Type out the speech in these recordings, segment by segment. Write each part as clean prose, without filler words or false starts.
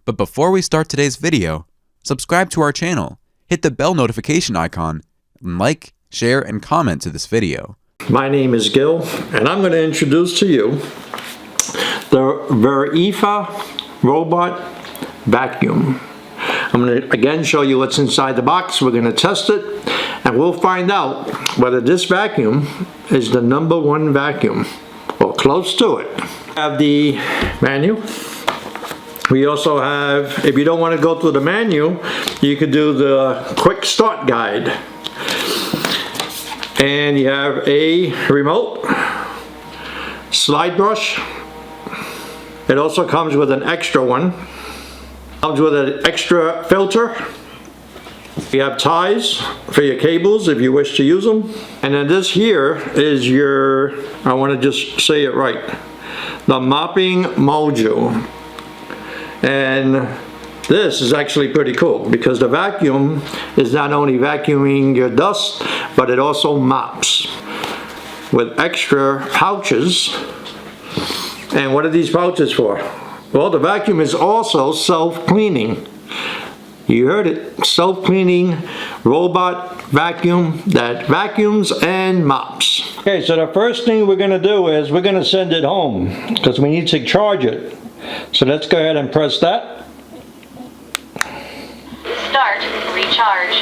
But before we start today's video, subscribe to our channel, hit the bell notification icon, and like, share, and comment to this video. My name is Gil, and I'm going to introduce to you the Verefa robot vacuum. I'm going to again show you what's inside the box. We're going to test it, and we'll find out whether this vacuum is the #1 vacuum, or close to it. We have the manual. We also have, if you don't want to go through the manual, you could do the quick start guide. And you have a remote, slide brush. It also comes with an extra one. Comes with an extra filter. You have ties for your cables if you wish to use them. And then this here is your, I want to just say it right, the mopping module. And this is actually pretty cool because the vacuum is not only vacuuming your dust, but it also mops with extra pouches. And what are these pouches for? Well, the vacuum is also self-cleaning. You heard it, self-cleaning robot vacuum that vacuums and mops. Okay, so the first thing we're gonna do is we're gonna send it home because we need to charge it. So let's go ahead and press that. Start recharge.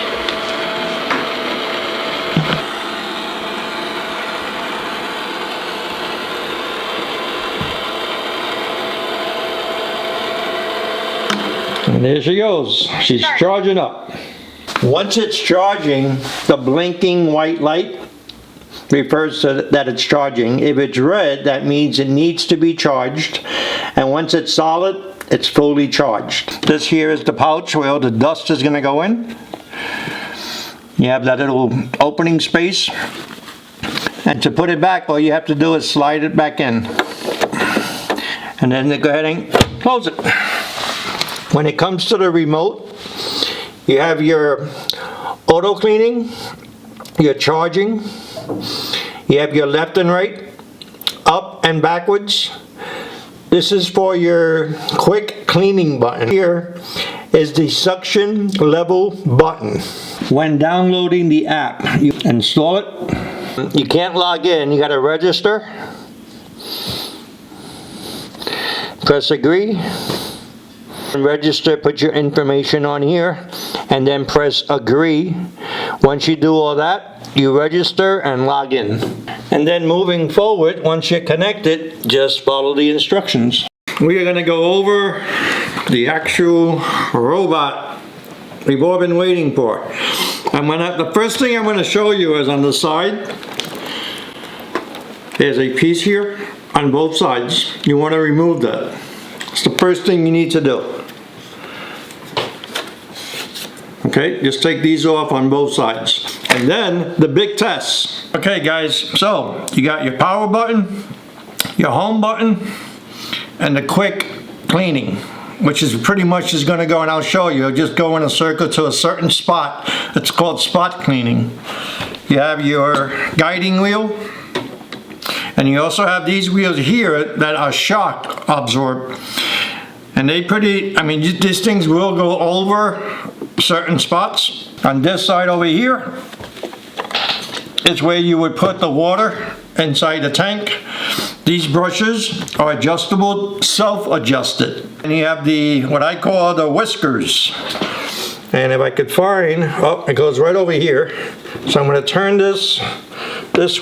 And there she goes. She's charging up. Once it's charging, the blinking white light refers to that it's charging. If it's red, that means it needs to be charged. And once it's solid, it's fully charged. This here is the pouch where all the dust is going to go in. You have that little opening space. And to put it back, all you have to do is slide it back in. And then go ahead and close it. When it comes to the remote, you have your auto cleaning, your charging, you have your left and right, up and backwards. This is for your quick cleaning button. Here is the suction level button. When downloading the app, you install it. You can't log in, you gotta register. Press agree. Register, put your information on here, and then press agree. Once you do all that, you register and log in. And then moving forward, once you're connected, just follow the instructions. We are going to go over the actual robot we've all been waiting for. The first thing I'm going to show you is on the side, there's a piece here on both sides. You want to remove that. It's the first thing you need to do. Okay, just take these off on both sides. And then the big test. Okay guys, so you got your power button, your home button, and the quick cleaning, which is pretty much is gonna go, and I'll show you, just go in a circle to a certain spot. It's called spot cleaning. You have your guiding wheel, and you also have these wheels here that are shock absorbed. And these things will go over certain spots. On this side over here is where you would put the water inside the tank. These brushes are adjustable, self-adjusted. And you have what I call the whiskers. And if I could find, oh, it goes right over here. So I'm going to turn this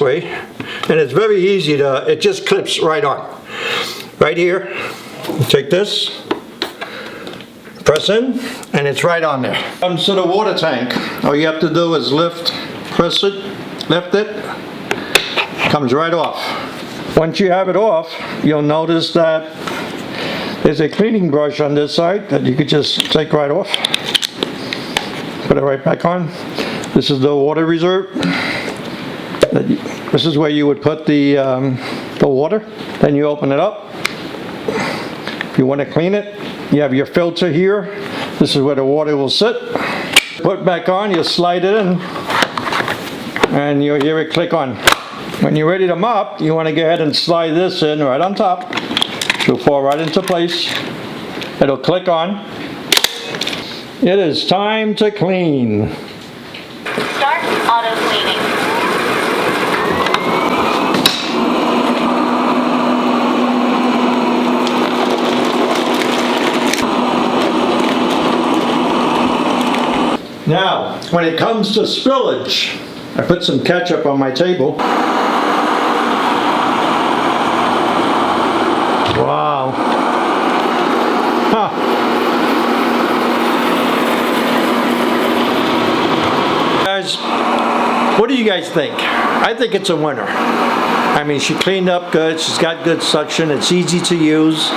way. And it's very easy it just clips right on. Right here. Take this, press in, and it's right on there. Comes to the water tank. All you have to do is press it, lift it, comes right off. Once you have it off, you'll notice that there's a cleaning brush on this side that you could just take right off. Put it right back on. This is the water reserve. This is where you would put the water. Then you open it up. If you want to clean it, you have your filter here. This is where the water will sit. Put back on, you slide it in, and you'll hear it click on. When you're ready to mop, you want to go ahead and slide this in right on top. It'll fall right into place. It'll click on. It is time to clean. Start auto cleaning. Now, when it comes to spillage, I put some ketchup on my table. Wow. Huh. Guys, what do you guys think? I think it's a winner. I mean, she cleaned up good. She's got good suction. It's easy to use.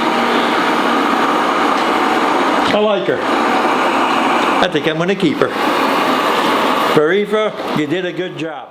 I like her. I think I'm going to keep her. Verefa, you did a good job.